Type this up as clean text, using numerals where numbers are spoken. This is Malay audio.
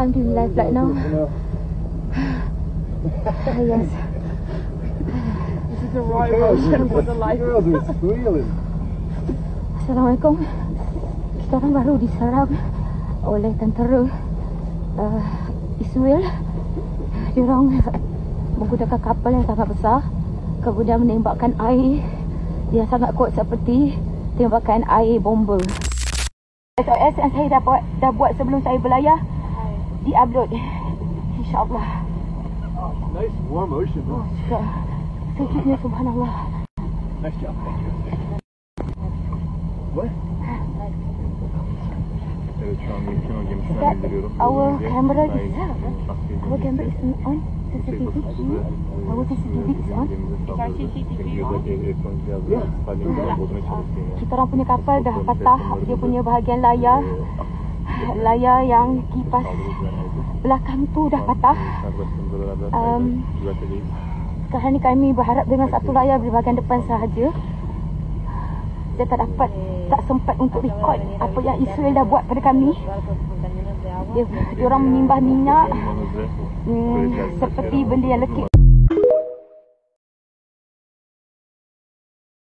I'm doing live right now. Yes. This is the right motion for the live. Assalamualaikum. Kita orang baru diserang oleh tentera Israel. Diorang menggunakan kapal yang sangat besar, kemudian menembakkan air yang sangat kuat seperti tembakan air bomba. SOS yang saya dah buat sebelum saya berlayar di-upload, insyaAllah. Nice warm ocean. Oh, sejuknya, subhanallah. Nice job, thank you. What? Our camera is on. CCTV. Our CCTV is on. Kita orang punya kapal dah patah dia punya bahagian layar. Layar yang kipas belakang tu dah patah. Sekarang ni kami berharap dengan satu layar di bahagian depan sahaja. Saya tak sempat untuk record apa yang Israel dah buat pada kami. Dia orang menyimbah minyak seperti benda yang lekit